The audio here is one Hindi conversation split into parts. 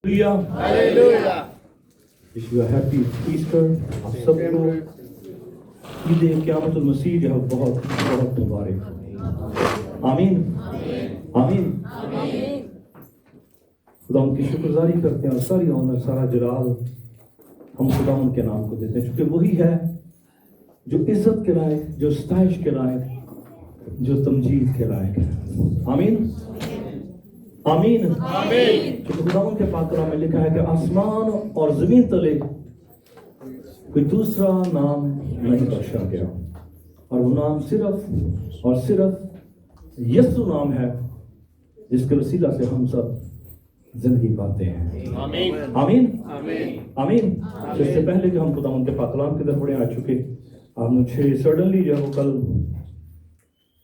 Hallelujah. Wish you happy Easter. आप सबको ईद क़यामतुल मसीह जो है बहुत बहुत मुबारक हो। आमीन आमीन। खुदा उनकी शुक्रगुजारी करते हैं और सारी ऑनर सारा जलाल हम खुदा उनके नाम को देते हैं, क्योंकि वही है जो इज्जत के लायक, जो स्ताइश के लायक, जो तमजीद के लायक है। आमीन आमीन आमीन। क्योंकि खुदावंद के पाक कलाम में लिखा है कि आसमान और जमीन तले कोई दूसरा नाम नहीं बख्शा गया, और वो नाम सिर्फ और सिर्फ यीशु नाम है, जिसके वसीला से हम सब जिंदगी पाते हैं। आमीन आमीन आमीन। तो इससे पहले कि हम खुदावंद के पाक कलाम की तरफ बढ़े, आ चुके आप मुझे सडनली जो है वो कल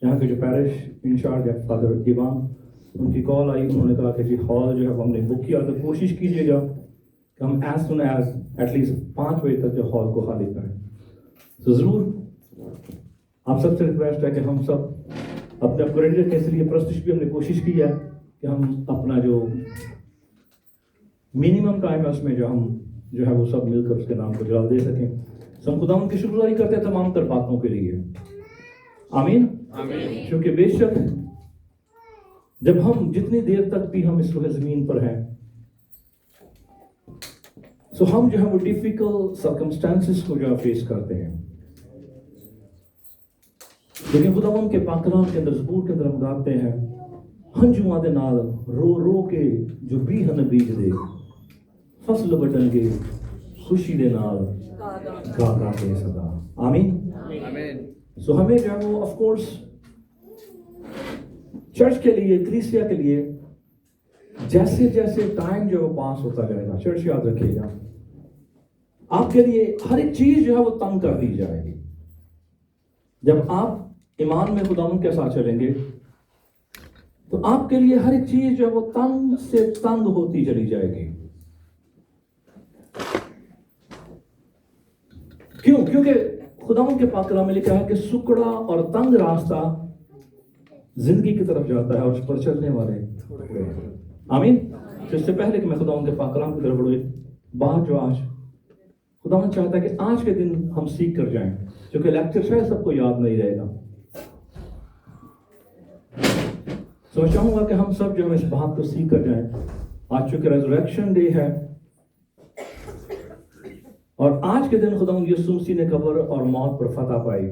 यहाँ के जो पैरिश इंचार्ज है फादर इमाम, उनकी कॉल आई। उन्होंने कहा कि जी हॉल जो है वो हमने बुक किया, तो कोशिश कीजिएगा कि हम एज सुन एज एटलीस्ट 5 बजे तक जो हॉल को खाली करें। तो ज़रूर आप सबसे रिक्वेस्ट है कि हम सब अपने अपग्रेडेड के लिए प्रस्तुत भी हमने कोशिश की है कि हम अपना जो मिनिमम टाइम है उसमें जो हम जो है वो सब मिलकर उसके नाम को जवाब दे सकें। तो हम खुदा उनकी शुक्रगुजारी करते हैं तमाम तर बातों के लिए। आमीन आमीन। क्योंकि बेशक जब हम जितनी देर तक भी हम इस वक्त ज़मीन पर हैं, तो हम जो है वो डिफिकल्ट सर्कमस्टेंसेस को जो है फेस करते हैं, लेकिन खुदावंद के पाक कलाम के अंदर ज़बूर के अंदर हम गाते हैं, हंजुआं दे नाल रो रो के जो बीहन बीज दे, फसल बटनगे खुशी दे नाल गा गा के सदा। आमीन आमीन। सो हमें जो है वो ऑफ कोर्स चर्च के लिए, कलीसिया के लिए जैसे जैसे टाइम जो है पास होता जाएगा, चर्च याद रखिएगा, आपके लिए हर एक चीज जो है वो तंग कर दी जाएगी। जब आप ईमान में खुदावंद के साथ चलेंगे तो आपके लिए हर एक चीज जो है वो तंग से तंग होती चली जाएगी। क्यों? क्योंकि खुदावंद के पाक कलाम में लिखा है कि सुकड़ा और तंग रास्ता जिंदगी की तरफ जाता है और उस पर चलने वाले। आमीन। तो इससे पहले कि मैं खुदावंद के पाक कलाम की तरफ बढ़ूं, बात जो आज खुदावंद चाहता है कि आज के दिन हम सीख कर जाएं, क्योंकि लेक्चर शायद सबको याद नहीं रहेगा। तो मैं चाहूंगा कि हम सब जो है इस बात को सीख कर जाएं। आज चूंकि रेजरेक्शन डे है और आज के दिन खुदावंद यीशु मसीह ने कब्र और मौत पर फतह पाई।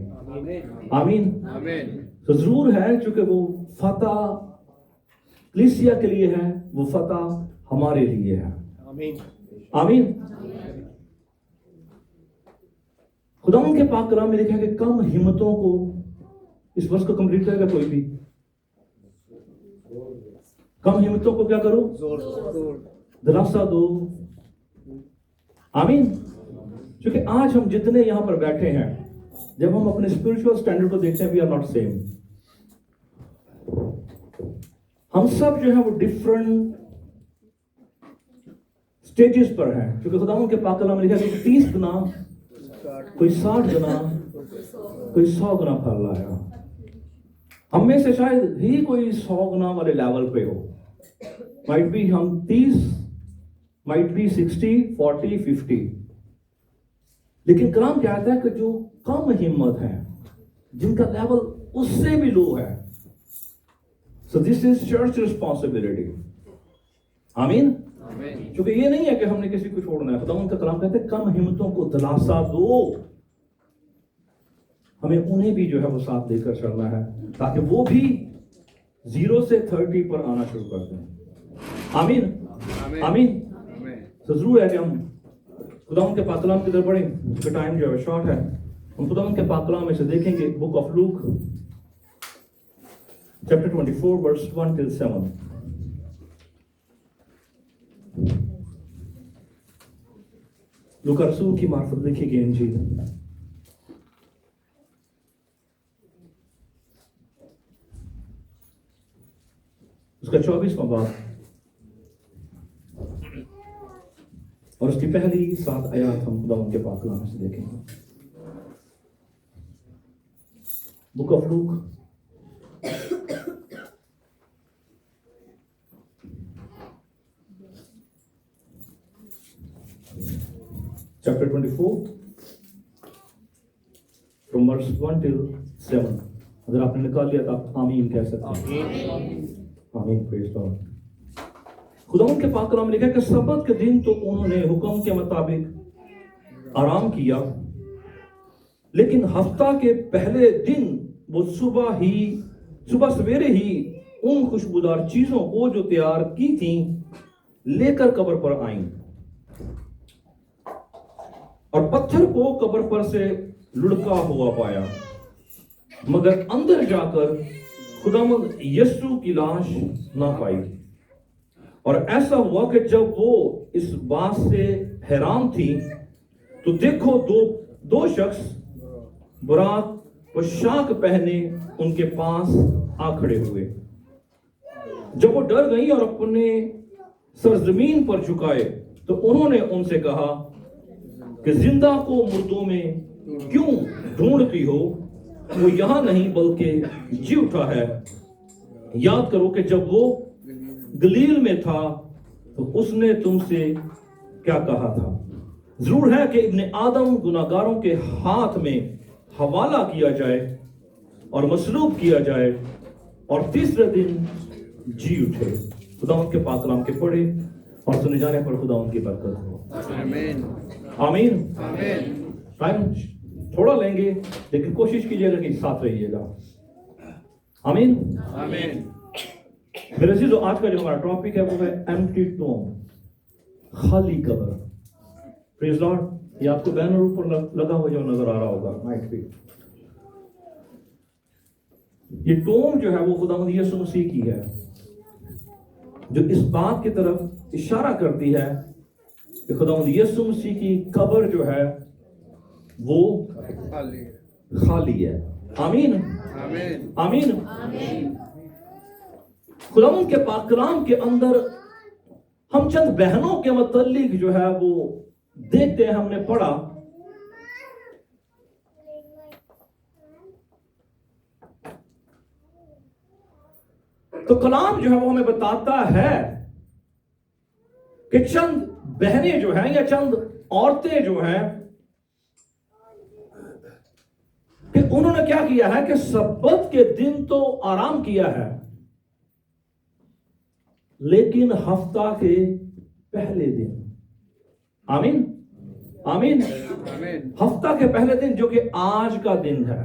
आमीन आमीन। तो जरूर है, चूंकि वो फतह कलीसिया के लिए है, वो फतह हमारे लिए है। आमीन आमीन। खुदावंद के पाक कलाम में लिखा है कि कम हिम्मतों को, इस वर्ष को कंप्लीट करेगा कोई भी, कम हिम्मतों को क्या करो, दिलासा दो। आमीन। क्योंकि आज हम जितने यहां पर बैठे हैं, जब हम अपने स्पिरिचुअल स्टैंडर्ड को देखते हैं, वी आर नॉट सेम। हम सब जो है वो डिफरेंट स्टेजेस पर हैं, क्योंकि खुदावंद के पाक कलाम में लिखा है कि 30 गुना, कोई 60 गुना, कोई 100 गुना फल लाया। हम में से शायद ही कोई 100 गुना वाले लेवल पे हो, माइट बी हम 30, माइट बी 60, 40, 50। लेकिन कलाम क्या कहता है कि जो कम हिम्मत है, जिनका लेवल उससे भी लो है, so this is church responsibility. आमीन। क्योंकि ये नहीं है कि हमने किसी को छोड़ना है। खुदावंद का कलाम कहते हैं कम हिम्मतों को दिलासा दो। हमें उन्हें भी जो है वो साथ लेकर चलना है, ताकि वो भी 0 से 30 पर आना शुरू कर दें। आमीन आमीन। तो जरूर है कि हम खुदावंद के पाक कलाम की तरफ बढ़ें। तो टाइम जो है शॉर्ट है, हम खुदावंद के पाक कलाम में से देखेंगे book of Luke chapter 24 verse 1 till 7। लूका रसूल की मार्फत लिखी गई इंजील, उसका 24वां बाब और उसकी पहली 7 आयत हम खुदावंद के पाक कलाम से देखेंगे। Book of look chapter 24 from verse 1 till 7. अगर आपने निकाल लिया तो आप आमीन कह सकते हैं। आमीन, प्रेज गॉड। खुदावंद के पाक कलाम में लिखा है कि सब्बत के दिन तो उन्होंने हुक्म के मुताबिक आराम किया, लेकिन हफ्ता के पहले दिन वो सुबह सवेरे ही उन खुशबूदार चीजों को जो तैयार की थी लेकर कब्र पर आईं, और पत्थर को कब्र पर से लुढ़का हुआ पाया, मगर अंदर जाकर खुदावंद यीशु की लाश ना पाई। और ऐसा हुआ कि जब वो इस बात से हैरान थी तो देखो दो शख्स बुराक पोशाक पहने उनके पास आ खड़े हुए। जब वो डर गई और अपने सर जमीन पर झुकाए तो उन्होंने उनसे कहा कि जिंदा को मुर्दों में क्यों ढूंढती हो, वो यहां नहीं बल्कि जी उठा है। याद करो कि जब वो गलील में था तो उसने तुमसे क्या कहा था। जरूर है कि इब्ने आदम गुनाहगारों के हाथ में हवाला किया जाए और मसलूब किया जाए और तीसरे दिन जी उठे। खुदावंद के पाक कलाम के पढ़े और सुने जाने पर खुदावंद की बरकत हो। आमीन, आमीन, आमीन। टाइम थोड़ा लेंगे लेकिन कोशिश कीजिएगा कि साथ रहिएगा। आमीन, आमीन। मेरे अजीजों, आज का जो हमारा टॉपिक है वो है एम्प्टी टॉम, खाली कब्र। Praise Lord. ये आपको बैनर ऊपर लगा हुआ जो नजर आ रहा होगा नाइट पे। ये टॉम जो है वो खुदावंद यीशु मसीह की है, जो इस बात की तरफ इशारा करती है कि खुदावंद यीशु मसीह की कब्र जो है वो खाली है। आमीन, आमीन, आमीन। खुदावंद के पाक कलाम के अंदर हम चंद बहनों के मुतल्लिक जो है वो देखते हैं, हमने पढ़ा तो कलाम जो है वो हमें बताता है कि चंद बहनें जो हैं या चंद औरतें जो हैं कि उन्होंने क्या किया है कि सब्बत के दिन तो आराम किया है, लेकिन हफ्ता के पहले दिन, आमीन, आमीन, हफ्ता के पहले दिन जो कि आज का दिन है।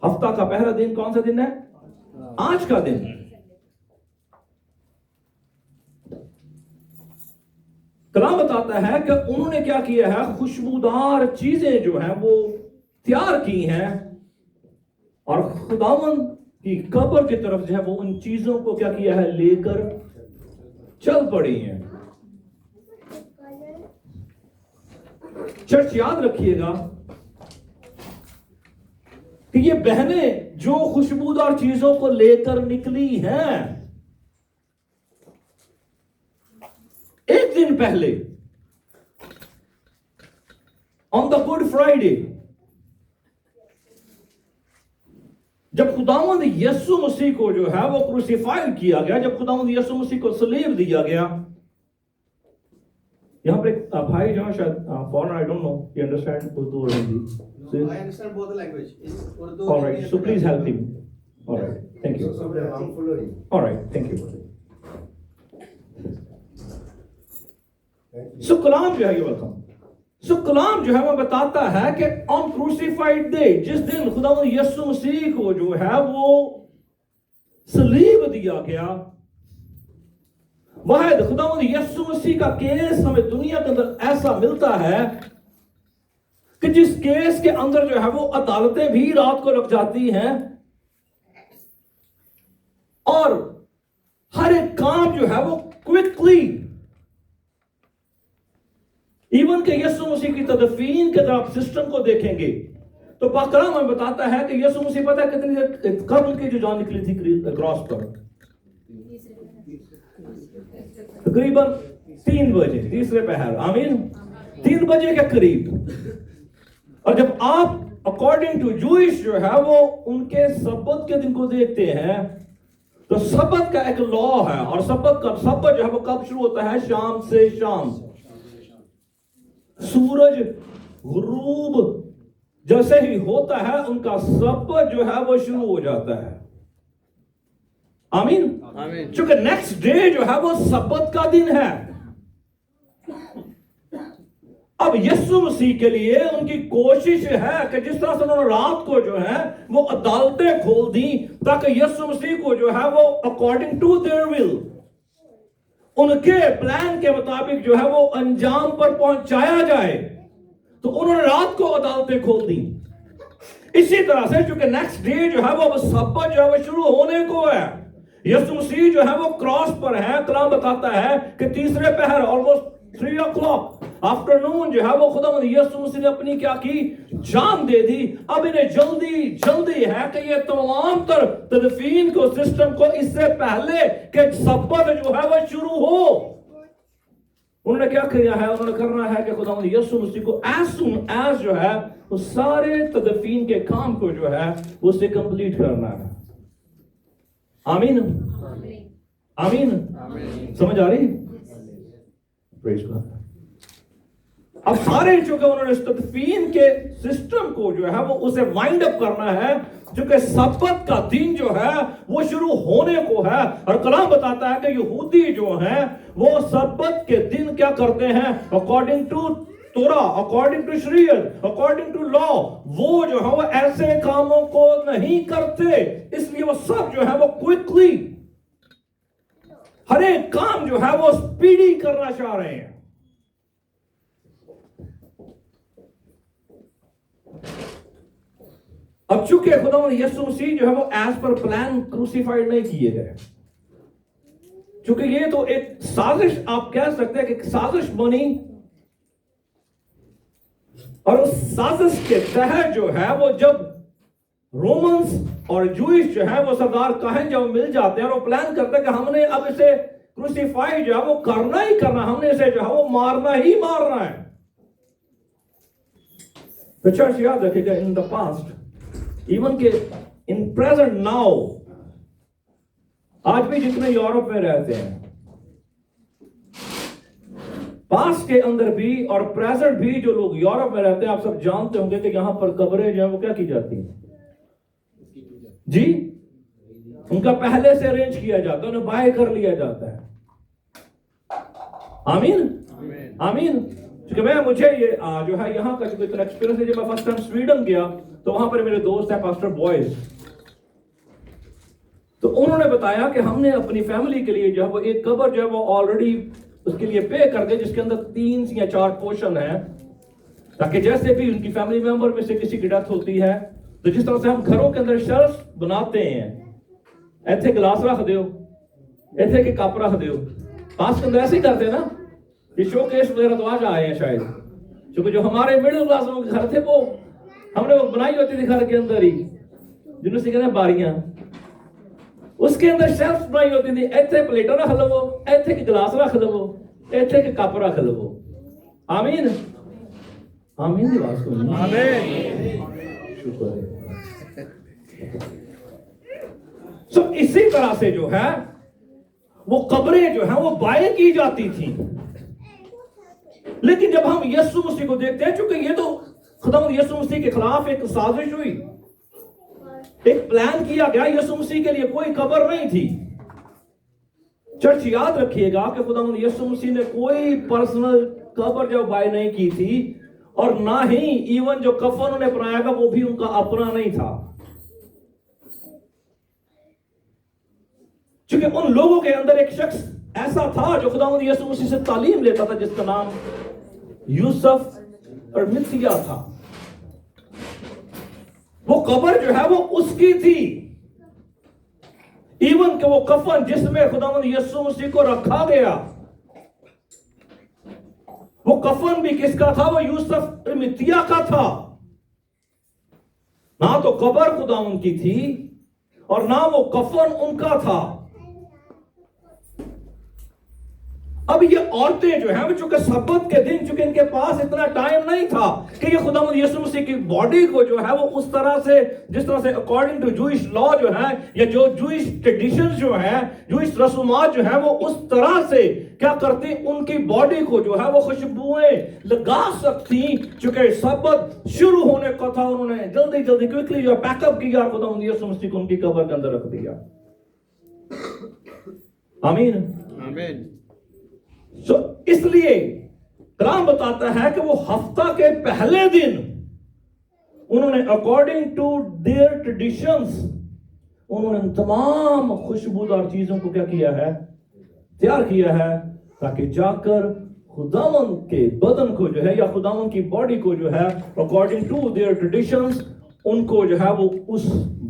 हफ्ता का पहला दिन कौन सा दिन है? आज का दिन। कलाम बताता है कि उन्होंने क्या किया है, खुशबूदार चीजें जो हैं वो तैयार की हैं और खुदावंद की कब्र की तरफ जो है वो उन चीजों को क्या किया है, लेकर चल पड़ी हैं। चर्च याद रखिएगा कि ये बहनें जो खुशबूदार चीजों को लेकर निकली हैं, एक दिन पहले ऑन द गुड फ्राइडे जब खुदावंद यीशु मसीह को जो है वो क्रूसिफाइड किया गया, जब खुदावंद यीशु मसीह को सलीब दिया गया। यहां पर एक भाई जो शायद foreign, I don't know, you understand Urdu और Hindi? I understand both the language. Urdu. All right, so please help him. All right, thank you. All right, thank you. So कलाम जो है, ये वेलकम। So कलाम जो है वो बताता है कि ऑन क्रूसिफाइड डे, जिस दिन खुदावंद यीशु मसीह को जो है वो सलीब दिया गया, वाहिद खुदावंद यीशु मसीह का केस हमें दुनिया के अंदर ऐसा मिलता है कि जिस केस के अंदर जो है वो अदालतें भी रात को रुक जाती हैं और हर एक काम जो है वो क्विकली, इवन के यीशु मसीह की तदफीन के अगर आप सिस्टम को देखेंगे तो पाक कलाम हमें बताता है कि यीशु मसीह पता है कितनी देर कब उनकी जो जान निकली थी क्रॉस पर? तकरीबन 3 बजे, तीसरे पहर, आमीन, 3 बजे के करीब। और जब आप अकॉर्डिंग टू जूइश जो है वो उनके सब्बत के दिन को देखते हैं तो सब्बत का एक लॉ है और सब्बत जो है वो कब शुरू होता है? शाम से शाम। सूरज गुरूब जैसे ही होता है उनका सब्बत जो है वो शुरू हो जाता है। आमीन। क्योंकि नेक्स्ट डे जो है वो सब्बत का दिन है। अब यीशु मसीह के लिए उनकी कोशिश है कि जिस तरह से उन्होंने रात को जो है वो अदालतें खोल दी ताकि यीशु मसीह को जो है वो अकॉर्डिंग टू देयर विल, उनके प्लान के मुताबिक जो है वो अंजाम पर पहुंचाया जाए, तो उन्होंने रात को अदालतें खोल दी। इसी तरह से चूंकि नेक्स्ट डे जो है वो सब्बत जो है वो शुरू होने को है, यीशु मसीह जो है वो क्रॉस पर है। कलाम बताता है कि तीसरे पहर ऑलमोस्ट 3 o'clock आफ्टरनून जो है वो खुदा यीशु मसीह ने अपनी क्या की, जान दे दी। अब इन्हें जल्दी जल्दी है कि ये तमाम तर तदफीन को सिस्टम को इससे पहले कि सब्बत जो है वो शुरू हो, उन्होंने क्या किया है, उन्होंने करना है कि खुदा यीशु मसीह को एज सून एज जो है वो सारे तदफीन के काम को जो है उसे कंप्लीट करना है। आमीन आमीन, समझ आ रही? Praise God. अब सारे चूंकि उन्होंने तदफीन के सिस्टम को जो है वो उसे वाइंड अप करना है, क्योंकि सब्बत का दिन जो है वो शुरू होने को है। और कलाम बताता है कि यहूदी जो हैं वो सब्बत के दिन क्या करते हैं, अकॉर्डिंग टू तोरा, अकॉर्डिंग टू शरीयत, अकॉर्डिंग टू लॉ, वो जो है वो ऐसे कामों को नहीं करते। इसलिए वो सब जो है वो क्विकली हर एक काम जो है वो स्पीडी करना चाह रहे हैं। अब चूंकि खुदा यीशु मसीह जो है वो एज पर प्लान क्रूसिफाइड नहीं किए गए, क्योंकि ये तो एक साजिश, आप कह सकते हैं कि साजिश बनी, और उस साजिश के तहत जो है वो जब रोमन्स और जूइश जो है वो सरदार काहन जब मिल जाते हैं और वो प्लान करते हैं कि हमने अब इसे क्रूसिफाई जो है वो करना ही करना, हमने इसे जो है वो मारना ही मारना है। तो चर्च याद रखिएगा, इन द पास्ट, इवन के इन प्रेजेंट नाउ, आज भी जितने यूरोप में रहते हैं, पास्ट के अंदर भी और प्रेजेंट भी जो लोग यूरोप में रहते हैं, आप सब जानते होंगे कि यहां पर कब्रें जो है वो क्या की जाती हैं जी, उनका पहले से अरेंज किया जाता है, उन्हें बाय कर लिया जाता है। आमीन आमीन। क्योंकि मुझे ये जो है यहाँ का जो इतना एक्सपीरियंस है, जब मैं फर्स्ट टाइम स्वीडन गया तो वहां पर मेरे दोस्त है पास्टर बॉयज, तो उन्होंने बताया कि हमने अपनी फैमिली के लिए जो है वो एक कब्र जो है वो ऑलरेडी उसके लिए पे कर दे, जिसके अंदर 3 या 4 पोर्शन है, ताकि जैसे भी उनकी फैमिली मेंबर में से किसी की डेथ होती है, तो जिस तरह से हम घरों के अंदर शेल्फ बनाते हैं, ऐसे गिलास रख दो, ऐसे के कप रख दो, पास के अंदर ऐसे ही करते हैं ना, ये शोकेस वगैरह तो आज आए हैं शायद, क्योंकि जो हमारे मिडिल क्लास लोग घर थे वो हमने वो बनाई होती थी घर के अंदर ही, जिन्होंने से कहते हैं बारियां, उसके अंदर शेल्फ बनाई होती थी, ऐसे प्लेटा रख लो, ऐसे के गिलास रख लो, ऐसे के कप रख लो। आमीन आमीन की बात सुनिए, आमीन, शुक्र है। सो इसी तरह से जो है वो कब्रें जो है वो बाय की जाती थी। लेकिन जब हम यीशु मसीह को देखते हैं, चूंकि ये तो खुदा यीशु मसीह के खिलाफ एक साजिश हुई, एक प्लान किया गया, यीशु मसीह के लिए कोई कब्र नहीं थी। चर्च याद रखिएगा कि खुदा यीशु मसीह ने कोई पर्सनल कब्र जो बाय नहीं की थी, और ना ही इवन जो कफन उन्हें बनाया था वो भी उनका अपना नहीं था, क्योंकि उन लोगों के अंदर एक शख्स ऐसा था जो खुदा यीशु मसीह से तालीम लेता था, जिसका नाम यूसुफ और मित्सिया था। वो कब्र जो है वो उसकी थी, इवन कि वो कफन जिसमें खुदा यीशु मसीह को रखा गया, वो कफन भी किसका था, वो यूसुफ और मित्सिया का था। ना तो कब्र खुदा उनकी थी और ना वो कफन उनका था। अब ये औरतें जो हैं, चूंकि सब्बत के दिन, चूंकि इनके पास इतना टाइम नहीं था कि ये खुदा यीशु मसीह की बॉडी को जो है वो उस तरह से, जिस तरह से अकॉर्डिंग टू जूइश लॉ जो है, या जो जूइश ट्रेडिशंस जो है, जूइश रसूमात जो है, वो उस तरह से क्या करती, उनकी बॉडी को जो है वो खुशबुएं लगा सकती, चूंकि सबत शुरू होने को था। उन्होंने जल्दी जल्दी क्विकली जो पैकअप किया, खुदा यीशु मसीह को उनकी कब्र के अंदर रख दिया। आमीन आमीन। सो इसलिए कलाम बताता है कि वो हफ्ता के पहले दिन उन्होंने अकॉर्डिंग टू देयर ट्रेडिशंस उन्होंने तमाम खुशबूदार चीजों को क्या किया है, तैयार किया है, ताकि जाकर खुदावन के बदन को जो है या खुदावन की बॉडी को जो है अकॉर्डिंग टू देयर ट्रेडिशंस उनको जो है वो उस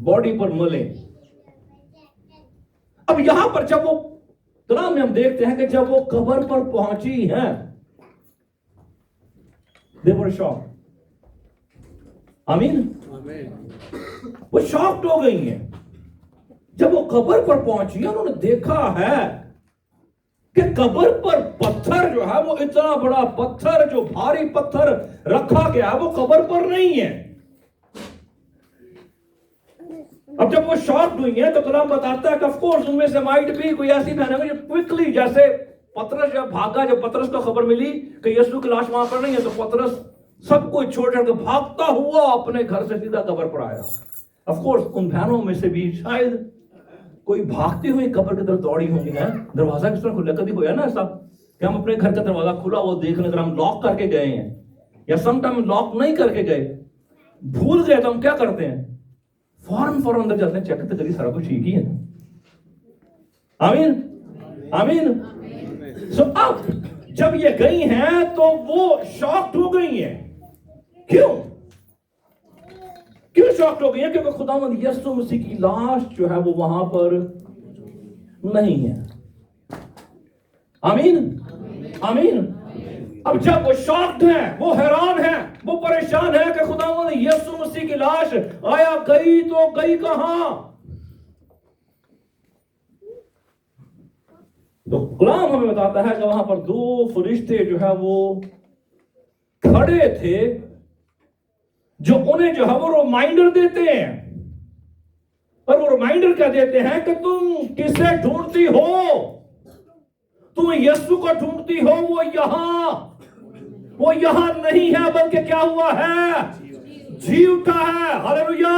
बॉडी पर मिले। अब यहां पर जब वो कलाम में हम देखते हैं कि जब वो कब्र पर पहुंची हैं, दे वर शॉक्ड। आमीन। वो शॉक्ड हो गई हैं। जब वो कब्र पर पहुंची है, उन्होंने देखा है कि कब्र पर पत्थर जो है वो इतना बड़ा पत्थर, जो भारी पत्थर रखा गया है, वो कब्र पर नहीं है। अब जब वो शॉक्ड हुई है तो कलाम बताता है कि ऑफ कोर्स उनमें से माइट भी कोई ऐसी बहन है जो क्विकली, जैसे पतरस जब भागा, जब पतरस को खबर मिली कि यीशु की लाश वहां पर नहीं है, तो पतरस सब कुछ छोड़ कर भागता हुआ अपने घर से सीधा कब्र पर आया। ऑफ कोर्स उन बहनों में से भी शायद कोई भागती हुई कब्र की तरफ दौड़ी होंगी। है दरवाजा किस तरह खुला, कभी होया ना ऐसा कि हम अपने घर का दरवाजा खुला वो देखने, अगर हम लॉक करके गए हैं या समटाइम लॉक नहीं करके गए, भूल गए, तो हम क्या करते हैं, फौरन अंदर जाते हैं, चेक तो करिए सारा कुछ ठीक ही है। आमीन आमीन। सो अब जब ये गई हैं तो वो शॉक्ड हो गई हैं। क्यों शॉक्ड हो गई हैं? क्योंकि खुदावंद यीशु मसीह की लाश जो है वो वहां पर नहीं है। आमीन आमीन। अब जब वो शॉक्ड है, वो हैरान है, वो परेशान है कि खुदावंद यीशु मसीह की लाश आया गई तो गई कहां? तो कलाम हमें बताता है कि वहां पर दो फरिश्ते जो है वो खड़े थे, जो उन्हें जो है वो रिमाइंडर देते हैं। और वो रिमाइंडर क्या देते हैं कि तुम किसे ढूंढती हो? तुम यीशु को ढूंढती हो, वो यहां नहीं है, बल्कि क्या हुआ है, जी उठा है। Hallelujah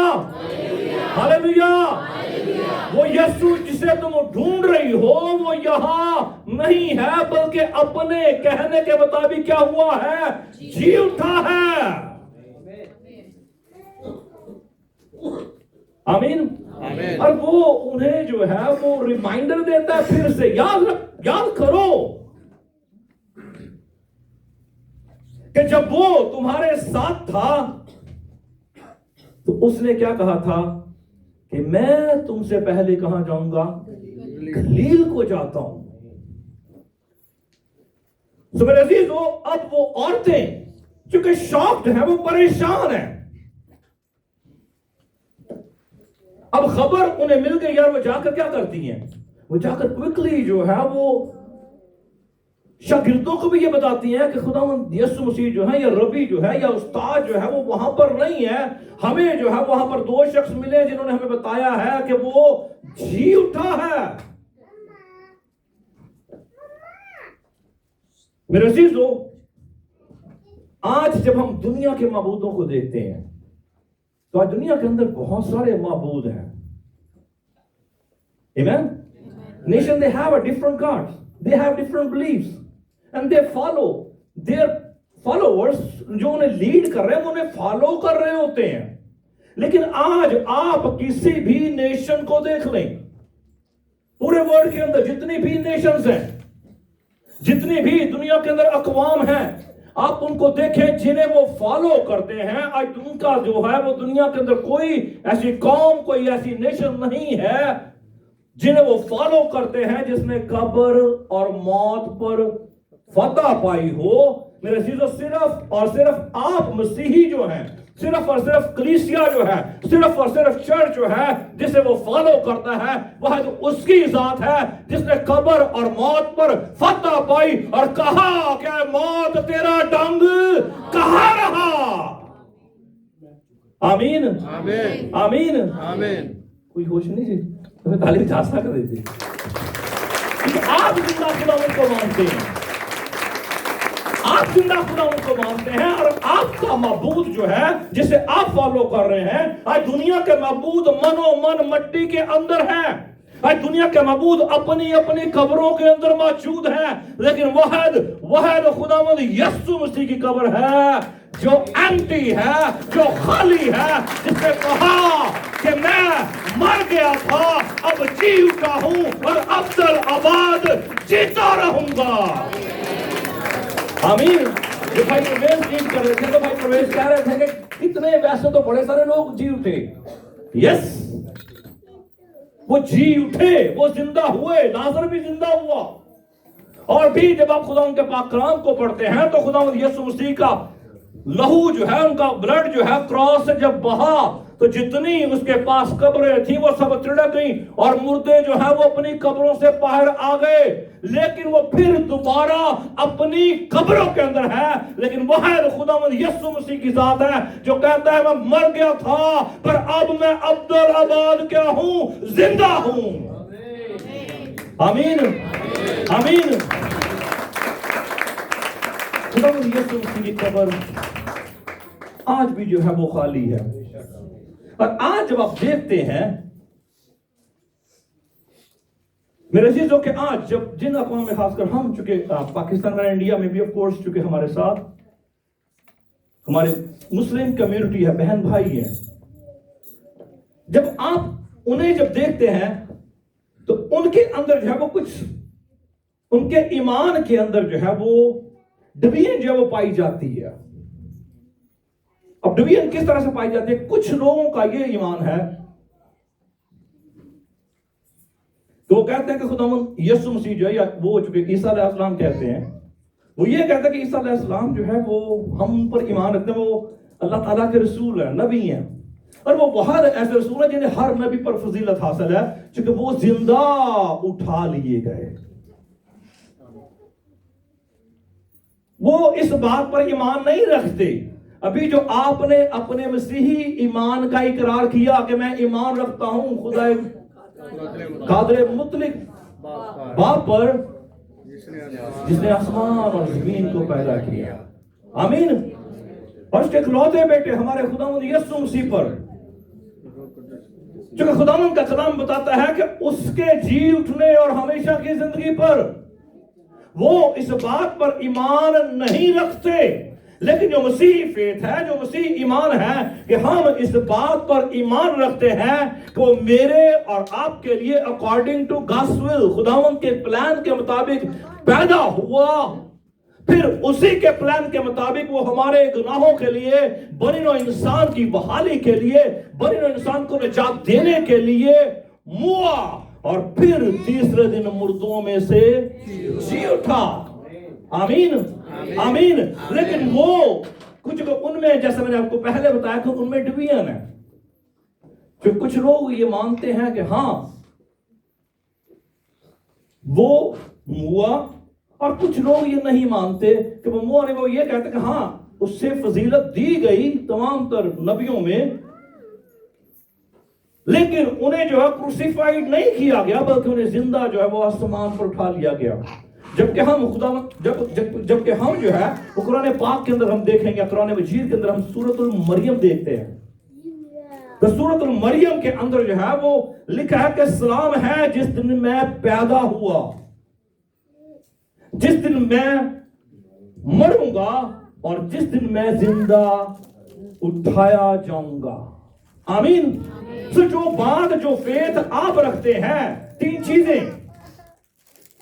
hallelujah. वो यीशु जिसे तुम ढूंढ रही हो वो यहां नहीं है, बल्कि अपने कहने के मुताबिक क्या हुआ है, जी उठा है। आमीन। और वो उन्हें जो है वो रिमाइंडर देता है, फिर से याद करो कि जब वो तुम्हारे साथ था तो उसने क्या कहा था कि मैं तुमसे पहले कहां जाऊंगा, गलील को जाता हूं। तो मेरे अजीजों, अब वो औरतें चूंकि शॉक्ड हैं, वो परेशान हैं। अब खबर उन्हें मिल गई यार, वो जाकर क्या करती हैं, वो जाकर क्विकली जो है वो शागिर्दों को भी ये बताती हैं कि खुदावंद यीशु मसीह जो है या रबी जो है या उस्ताद जो है वो वहां पर नहीं है। हमें जो है वहां पर दो शख्स मिले जिन्होंने हमें बताया है कि वो जी उठा है। मेरे अजीजों, आज जब हम दुनिया के माबूदों को देखते हैं तो आज दुनिया के अंदर बहुत सारे माबूद हैं। Amen? Nation, they have a different gods, they have different beliefs and they follow their followers। जो उन्हें लीड कर रहे हैं वो उन्हें फॉलो कर रहे होते हैं। लेकिन आज आप किसी भी नेशन को देख लें, पूरे वर्ल्ड के अंदर जितनी भी नेशंस हैं, जितनी भी दुनिया के अंदर अकवाम हैं, आप उनको देखें जिन्हें वो फॉलो करते हैं। आज उनका जो है वो दुनिया के अंदर कोई ऐसी कौम, कोई ऐसी नेशन नहीं है जिन्हें वो फॉलो करते हैं जिसने कब्र और मौत पर फतह पाई हो। मेरे चीजों, सिर्फ और सिर्फ आप मसीही जो हैं, सिर्फ और सिर्फ कलीसिया जो है, सिर्फ और सिर्फ चर्च जो है जिसे वो फॉलो करता है, वह तो उसकी जात है जिसने कब्र और मौत पर फतह पाई और कहा क्या मौत तेरा डंग कहां रहा। आमीन आमीन आमीन। कोई होश नहीं जी, तुम्हें ताली चासा कर देती। क्योंकि आप जिंदा खुदावंद को मानते हैं, आप जिंदा खुदावंद को मानते हैं, और आपका मबूद जो है जिसे आप फॉलो कर रहे हैं, आज दुनिया के मबूद मनोमन मट्टी के अंदर है। आज दुनिया के मबूद अपनी अपनी कब्रों के अंदर मौजूद है, लेकिन वहद खुदावंद यीशु मसीह की कब्र है जो एम्प्टी है, जो खाली है, जिसने कहा कि मैं मर गया था, अब जी उठा हूं और अब्दुल आबाद जीता रहूंगा। आमीन। जो भाई प्रवेश जीत कर रहे थे, तो भाई प्रवेश कह रहे थे कि कितने, वैसे तो बड़े सारे लोग जी उठे। यस, वो जी उठे, वो जिंदा हुए, लाजर भी जिंदा हुआ। और भी जब आप खुदा उनके पाक कलाम को पढ़ते हैं तो खुदा यीशु मसीह का लहू जो है, उनका ब्लड जो है क्रॉस से जब बहा तो जितनी उसके पास कब्रें थी वो सब तिड़क गई और मुर्दे जो है वो अपनी कब्रों से बाहर आ गए। लेकिन वो फिर दोबारा अपनी कब्रों के अंदर है, लेकिन वह खुदावंद यीशु मसीह की जात है जो कहता है मैं मर गया था पर अब मैं अब्दुल आबाद क्या हूं, जिंदा हूं। आमीन, आमीन। खुदावंद यीशु मसीह की कब्र आज भी जो है वो खाली है। और आज जब आप देखते हैं मेरे अजीजों के, आज जब जिन अक़वाम में खासकर हम, चूंकि पाकिस्तान और इंडिया में भी ऑफ कोर्स चूंकि हमारे साथ हमारे मुस्लिम कम्युनिटी है, बहन भाई है, जब आप उन्हें जब देखते हैं तो उनके अंदर जो है वो कुछ, उनके ईमान के अंदर जो है वो डिवीजन जो है वो पाई जाती है। अब डिवीजन किस तरह से पाई जाती है? कुछ लोगों का ये ईमान है तो वो कहते हैं कि खुदावंद यीशु मसीह जो है, या वो चूंकि ईसा अलैहिस्सलाम कहते हैं, वो ये कहते हैं कि ईसा अलैहिस्सलाम जो है वो हम पर ईमान रखते हैं, वो अल्लाह ताला के रसूल है, नबी हैं। और वो बहुत ऐसे रसूल है जिन्हें हर नबी पर फजीलत हासिल है क्योंकि वो जिंदा उठा लिए गए। वो इस बात पर ईमान नहीं रखते। अभी जो आपने अपने मसीही ईमान का इकरार किया कि मैं ईमान रखता हूं खुदा कादिर मुतलिक बाप पर जिसने आसमान और जमीन को पैदा किया, आमीन, और उसके इकलौते बेटे हमारे खुदावंद यीशु मसीह पर, जो खुदावंद का कलाम बताता है कि उसके जी उठने और हमेशा की जिंदगी पर वो इस बात पर ईमान नहीं रखते। लेकिन जो मसीह फेथ है, जो मसीह ईमान है कि हम इस बात पर ईमान रखते हैं कि वो मेरे और आपके लिए अकॉर्डिंग टू गॉड्स विल, खुदावंद के प्लान के मुताबिक पैदा हुआ, फिर उसी के प्लान के मुताबिक वो हमारे गुनाहों के लिए, बनी नौ इंसान की बहाली के लिए, बनी नौ इंसान को निजात देने के लिए मुआ और फिर तीसरे दिन मुर्दों में से जी उठा। आमीन, आमीन। लेकिन वो कुछ उनमें, जैसे मैंने आपको पहले बताया कि उनमें डिवीजन है। जो कुछ लोग ये मानते हैं कि हाँ वो मुआ, और कुछ लोग ये नहीं मानते कि वो मुआ नहीं, वो ये कहते कि हाँ उससे फजीलत दी गई तमाम तर नबियों में, लेकिन उन्हें जो है क्रूसिफाइड नहीं किया गया बल्कि उन्हें जिंदा जो है वो आसमान पर उठा लिया गया। जबकि हम खुदा जबकि हम जो है वो कुरान पाक के अंदर हम देखेंगे, कुरान मजीद के अंदर हम सूरतुल मरियम देखते हैं, तो सूरतुल मरियम के अंदर जो है वो लिखा है कि सलाम है जिस दिन मैं पैदा हुआ, जिस दिन मैं मरूंगा और जिस दिन मैं जिंदा उठाया जाऊंगा। आमीन। तो जो बात, जो फेथ आप रखते हैं, तीन चीजें,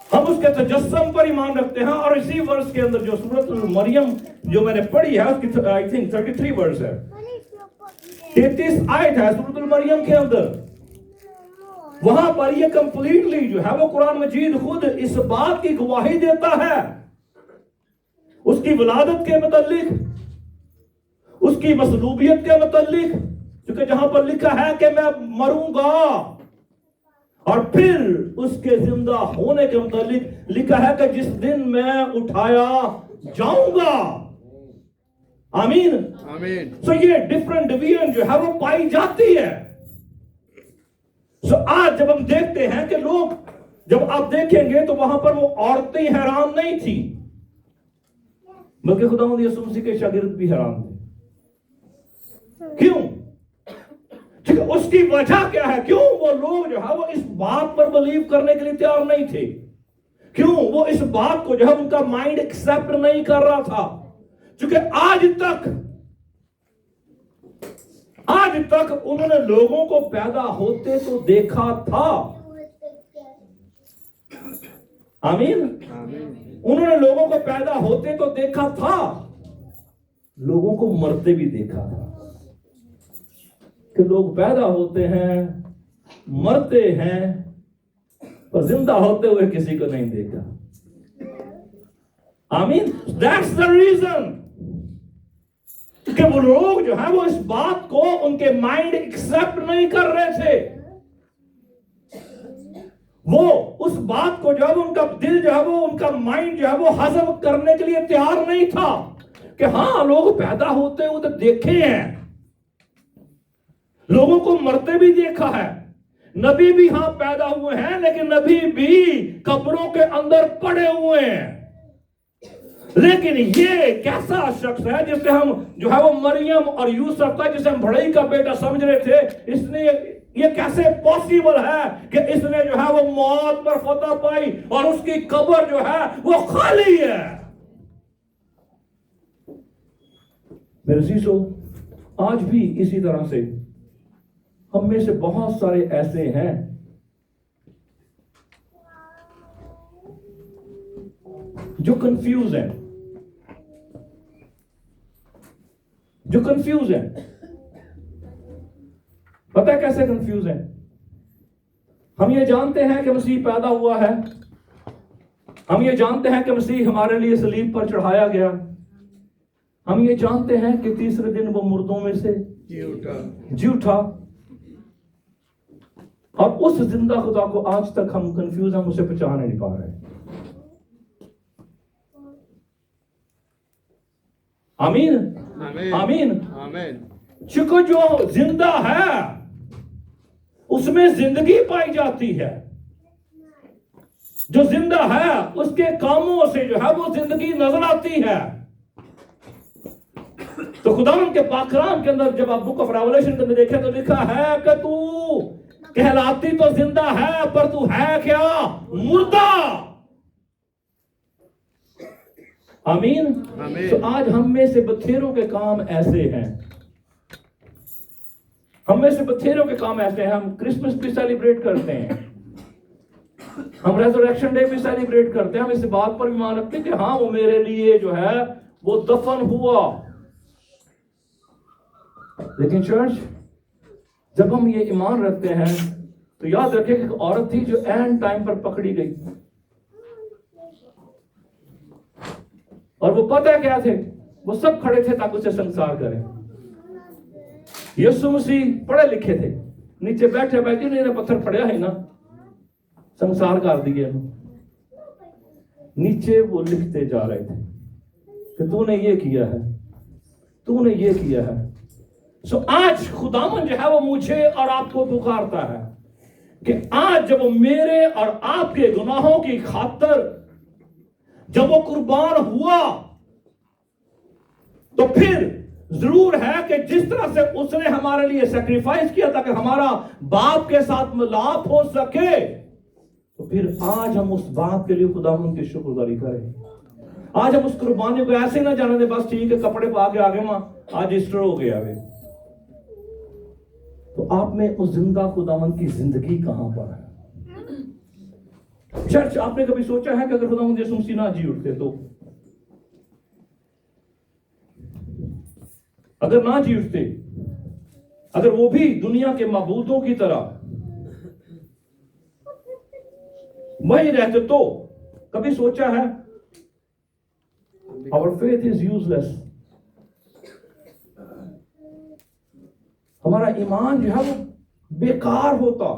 हम उसके तजस्सुम पर ईमान रखते हैं। और इसी वर्ष के अंदर जो सूरतुल मरियम जो मैंने पढ़ी है उसकी आई थिंक 33 वर्स है, 33 आयत है सूरतुल मरियम के अंदर, वहां पर ये कंप्लीटली जो है वो कुरान मजीद खुद इस बात की गवाही देता है उसकी विलादत के मुतालिक, उसकी मसलूबियत के मुतालिक, क्योंकि जहां पर लिखा है कि मैं मरूंगा और फिर उसके जिंदा होने के मुतालिक लिखा है कि जिस दिन मैं उठाया जाऊंगा। आमीन, आमीन। सो ये डिफरेंट डिवीजन जो है वो पाई जाती है। सो आज जब हम देखते हैं कि लोग जब आप देखेंगे तो वहां पर वो औरतें हैरान नहीं थी, बल्कि खुदावंद यीशु मसीह के शागिर्द भी हैरान थे। क्यों? ठीक है, उसकी वजह क्या है? क्यों वो लोग जो है वो इस बात पर बिलीव करने के लिए तैयार नहीं थे? क्यों वो इस बात को जो है उनका माइंड एक्सेप्ट नहीं कर रहा था? क्योंकि आज तक उन्होंने लोगों को पैदा होते तो देखा था। आमीन। उन्होंने लोगों को पैदा होते तो देखा था, लोगों को मरते भी देखा था। कि लोग पैदा होते हैं, मरते हैं, पर जिंदा होते हुए किसी को नहीं देखा। आमीन। दैट्स द रीजन कि वो लोग जो है वो इस बात को उनके माइंड एक्सेप्ट नहीं कर रहे थे। वो उस बात को जो है उनका दिल जो है वो, उनका माइंड जो है वो हजम करने के लिए तैयार नहीं था कि हाँ लोग पैदा होते हुए तो देखे हैं, लोगों को मरते भी देखा है, नबी भी हाँ पैदा हुए हैं, लेकिन नबी भी कब्रों के अंदर पड़े हुए हैं। लेकिन ये कैसा शख्स है जिसे हम जो है वो मरियम और यूसुफ का, जिसे हम भड़ई का बेटा समझ रहे थे, इसने ये कैसे पॉसिबल है कि इसने जो है वो मौत पर फतह पाई और उसकी कब्र जो है वो खाली है। मेरे अजीजों, आज भी इसी तरह से हम में से बहुत सारे ऐसे हैं जो कंफ्यूज हैं, पता है कैसे कंफ्यूज हैं? हम ये जानते हैं कि मसीह पैदा हुआ है, हम ये जानते हैं कि मसीह हमारे लिए सलीब पर चढ़ाया गया, हम ये जानते हैं कि तीसरे दिन वो मुर्दों में से जी उठा, और उस जिंदा खुदा को आज तक हम कंफ्यूज, हम उसे पहचान नहीं पा रहे। आमीन, आमीन, आमीन। चूंकि जो जिंदा है उसमें जिंदगी पाई जाती है, जो जिंदा है उसके कामों से जो है वो जिंदगी नजर आती है। तो खुदावंद के पाक कलाम के अंदर जब आप बुक ऑफ रेवलेशन के अंदर देखें तो लिखा है कि तू कहलाती तो जिंदा है, पर तू है क्या? मुर्दा। आमीन। तो आज हम में से बथेरों के काम ऐसे हैं, हम में से बथेरों के काम ऐसे हैं। हम क्रिसमस भी सेलिब्रेट करते हैं, हम रेजरेक्शन डे भी सेलिब्रेट करते हैं, हम इस बात पर भी मान रखते हैं कि हाँ वो मेरे लिए जो है वो दफन हुआ। लेकिन चर्च, जब हम ये ईमान रखते हैं तो याद रखें कि एक औरत थी जो एंड टाइम पर पकड़ी गई, और वो पता क्या थे? वो सब खड़े थे ताकि उसे संसार करें। यीशु मसीह पढ़े लिखे थे, नीचे बैठे बैठे नहीं पत्थर पड़े है ना, संसार कर दिए। नीचे वो लिखते जा रहे थे कि तूने ये किया है, तूने ये किया है। सो आज खुदावन जो है वो मुझे और आपको पुकारता है कि आज जब वो मेरे और आपके गुनाहों की खातिर जब वो कुर्बान हुआ, तो फिर जरूर है कि जिस तरह से उसने हमारे लिए सैक्रिफाइस किया ताकि हमारा बाप के साथ मिलाप हो सके, तो फिर आज हम उस बात के लिए खुदावन की शुक्रगुजारी करें। आज हम उस कुर्बानी को ऐसे ना जाने दें बस ठीक है कपड़े पा के आगे मां आज ईस्टर हो गया वे। तो आप में उस जिंदा खुदावन की जिंदगी कहां पर है? चर्च, आपने कभी सोचा है कि अगर खुदावन यीशु मसीह ना जी उठते, तो अगर ना जी उठते, अगर वो भी दुनिया के माबूदों की तरह वही रहते, तो कभी सोचा है? Our faith is useless. हमारा ईमान जो है वो बेकार होता।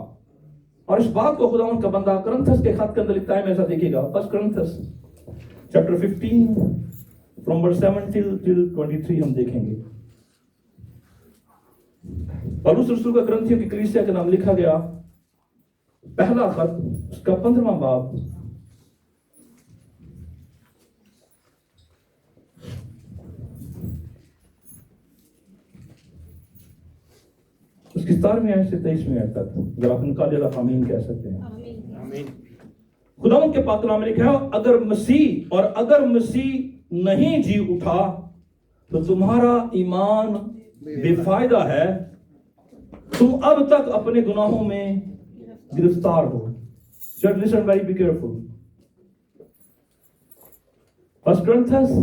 और इस बात को खुदावंद का बंदा करंथस के खत के अंदर लिखता है, ऐसा देखिएगा, first Corinthians chapter 15 from verse 7 till 23 हम देखेंगे। पौलुस रसूल का करंथियों की कलीसिया का नाम लिखा गया पहला खत उसका 15वां बाब, उसकी 17वीं आयत से 23वीं आयत तक, जब आप उनका जरा आमीन कह सकते हैं। खुदावंद के पाक कलाम में लिखा है, अगर मसीह नहीं जी उठा तो तुम्हारा ईमान बेफायदा है, तुम अब तक अपने गुनाहों में गिरफ्तार हो। Just listen very be careful. 1 Corinthians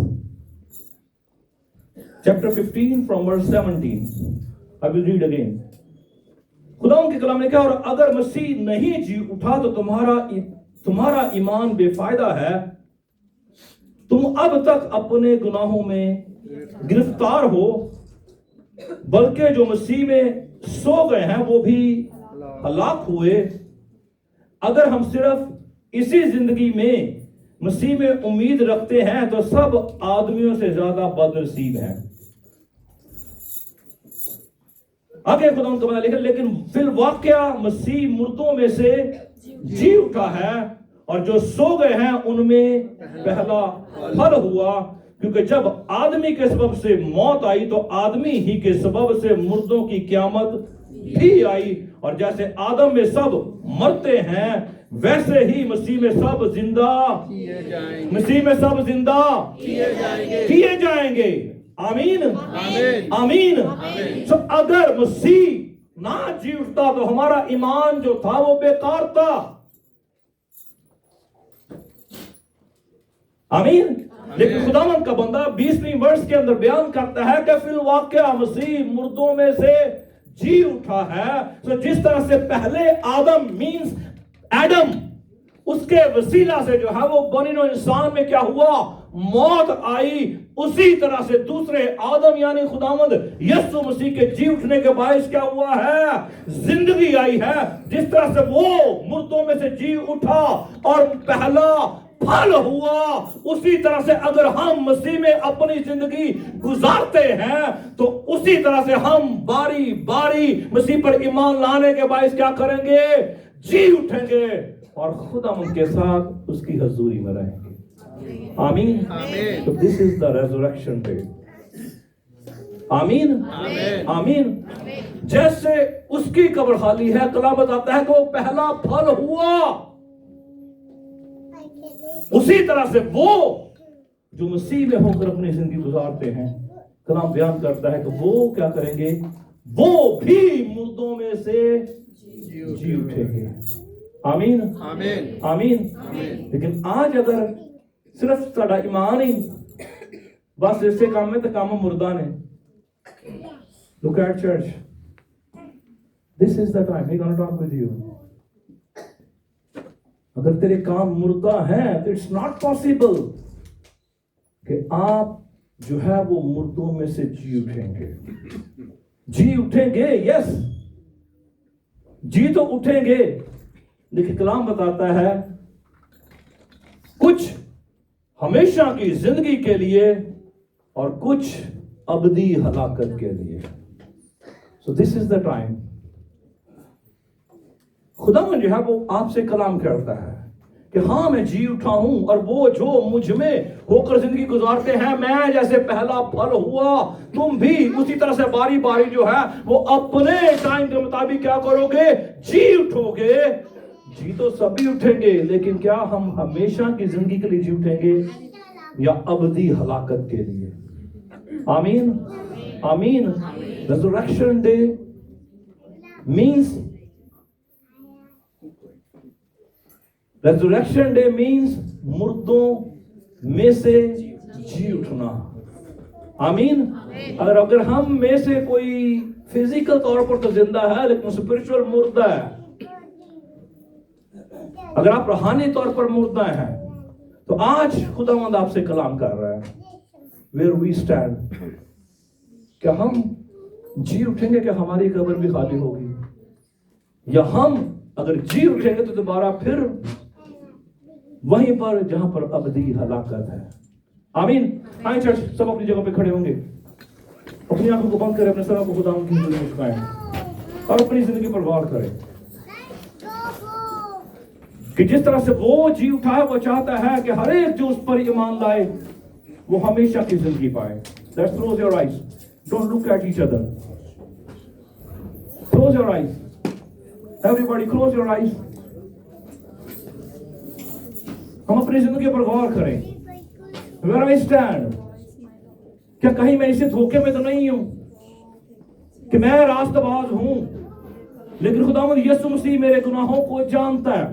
chapter 15 from verse 17. I will read again. खुदावंद के कलाम ने कहा, और अगर मसीह नहीं जी उठा तो तुम्हारा ईमान बेफायदा है, तुम अब तक अपने गुनाहों में गिरफ्तार हो, बल्कि जो मसीह में सो गए हैं वो भी हलाक हुए। अगर हम सिर्फ इसी जिंदगी में मसीह में उम्मीद रखते हैं तो सब आदमियों से ज्यादा बदनसीब हैं। आगे खुदा का बना लिखा, लेकिन फिर वाकया मसीह मुर्दों में से जी उठा है, और जो सो गए हैं उनमें पहला फल हुआ। क्योंकि जब आदमी के सबब से मौत आई तो आदमी ही के सबब से मुर्दों की क़यामत भी आई। और जैसे आदम में सब मरते हैं वैसे ही मसीह में सब जिंदा किए जाएंगे। आमीन आमीन। तो अगर मसीह ना जी उठता तो हमारा ईमान जो था वो बेकार था। आमीन। लेकिन खुदावंद का बंदा 20वीं वर्ष के अंदर बयान करता है कि फिर वाकया मसीह मुर्दों में से जी उठा है। तो जिस तरह से पहले आदम मींस एडम, उसके वसीला से जो है वो बनीनो इंसान में क्या हुआ, मौत आई, उसी तरह से दूसरे आदम यानी खुदावंद यीशु मसीह के जी उठने के बायस क्या हुआ है, जिंदगी आई है। जिस तरह से वो मुर्दों में से जी उठा और पहला फल हुआ, उसी तरह से अगर हम मसीह में अपनी जिंदगी गुजारते हैं तो उसी तरह से हम बारी बारी मसीह पर ईमान लाने के बायस क्या करेंगे, जी उठेंगे और खुदा उनके साथ उसकी हजूरी में रहेंगे। आमीन। तो this is the resurrection day. आमीन आमीन। जैसे उसकी कब्र खाली है, कलाम बताता है कि वो पहला फल हुआ, उसी तरह से वो जो मसीह में होकर अपनी जिंदगी गुजारते हैं, कलाम बयान करता है कि वो क्या करेंगे, वो भी मुर्दों में से जी उठेंगे। आमीन आमीन आमीन। लेकिन आज अगर सिर्फ साडा ईमान ही बस इससे काम है तो काम मुर्दा ने। Look at church. This is the time we're going to talk with you. अगर तेरे काम मुर्दा हैं तो इट्स नॉट पॉसिबल कि आप जो है वो मुर्दों में से जी उठेंगे। जी उठेंगे, यस, जी तो उठेंगे, लेकिन कलाम बताता है कुछ हमेशा की जिंदगी के लिए और कुछ अबदी हलाकत के लिए। So this is the time. खुदा जो है वो आपसे कलाम करता है कि हाँ मैं जी उठा हूं, और वो जो मुझ में होकर जिंदगी गुजारते हैं, मैं जैसे पहला फल हुआ, तुम भी उसी तरह से बारी बारी जो है वो अपने टाइम के मुताबिक क्या करोगे, जी उठोगे। जी तो सभी उठेंगे, लेकिन क्या हम हमेशा की जिंदगी के लिए जी उठेंगे या अबदी हलाकत के लिए? आमीन आमीन। Resurrection day means resurrection day means मुर्दों में से जी उठना। आमीन। अगर हम में से कोई फिजिकल तौर पर तो जिंदा है लेकिन स्पिरिचुअल मुर्दा है, अगर आप रूहानी तौर पर मुर्दा हैं, तो आज खुदावंद आपसे कलाम कर रहा है, वेयर वी स्टैंड। क्या हम जी उठेंगे कि हमारी कब्र भी खाली होगी, या हम अगर जी उठेंगे तो दोबारा फिर वहीं पर जहां पर अबदी हलाकत है। आमीन। आए चर्च, सब अपनी जगह पे खड़े होंगे, अपनी आंखों को बंद करें, अपने सरों को खुदा की हुजूर में झुकाएं और अपनी जिंदगी पर गौर करें। कि जिस तरह से वो जी उठा है, वो चाहता है कि हर एक जो उस पर ईमान लाए वो हमेशा की जिंदगी पाए। Let's close your eyes. Don't look at each other. Close your eyes. Everybody close your eyes. हम अपनी जिंदगी पर गौर करें। Where I stand. क्या कहीं मैं इसी धोखे में तो नहीं हूं कि मैं रास्तबाज हूं, लेकिन खुदावंद यीशु मसीह मेरे गुनाहों को जानता है।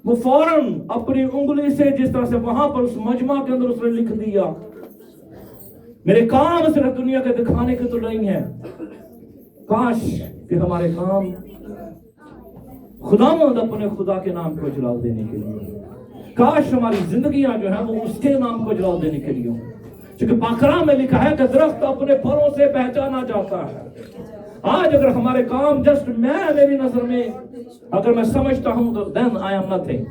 वो फौरन अपनी उंगली से जिस तरह से वहां पर उस मजमा के अंदर उसने लिख दिया, मेरे काम सिर्फ दुनिया के दिखाने के तो नहीं है। काश कि हमारे काम खुदावंद अपने खुदा के नाम को जलाल देने के लिए, काश हमारी जिंदगियां जो है वो उसके नाम को जलाल देने के लिए हो। क्योंकि बाकरा में लिखा है कि दरख्त अपने फलों से पहचाना जाता है। आज अगर हमारे काम जस्ट मेरी नजर में अगर मैं समझता हूं तो then I am nothing.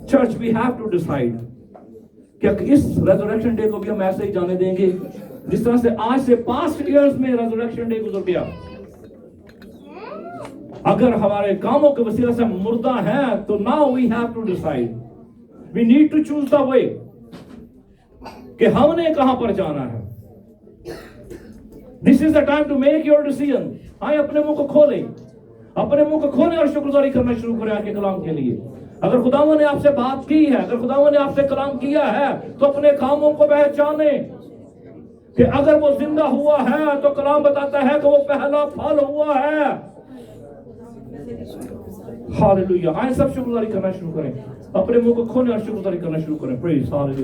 Church we have to decide क्या इस रेजरेक्शन डे को भी हम ऐसे ही जाने देंगे जिस तरह से आज से पास्ट ईयर्स में रेजरेक्शन डे गुजर गया। अगर हमारे कामों के वसीले से मुर्दा है तो now we have to decide, we need to choose the way कि हमने कहां पर जाना है। This is the time to make your decision. आए अपने मुंह को खोले, अपने मुंह को खोले और शुक्रगुजारी करना शुरू करें आपके कलाम के लिए। अगर खुदावंद ने आपसे बात की है, अगर खुदावंद ने आपसे कलाम किया है तो अपने कामों को पहचाने कि अगर वो जिंदा हुआ है तो कलाम बताता है कि वो पहला फल हुआ है। हालेलुया। आए सब शुक्रगुजारी करना शुरू करें, अपने मुंह को खोले और शुक्रगुजारी करना शुरू करें। Praise hallelujah.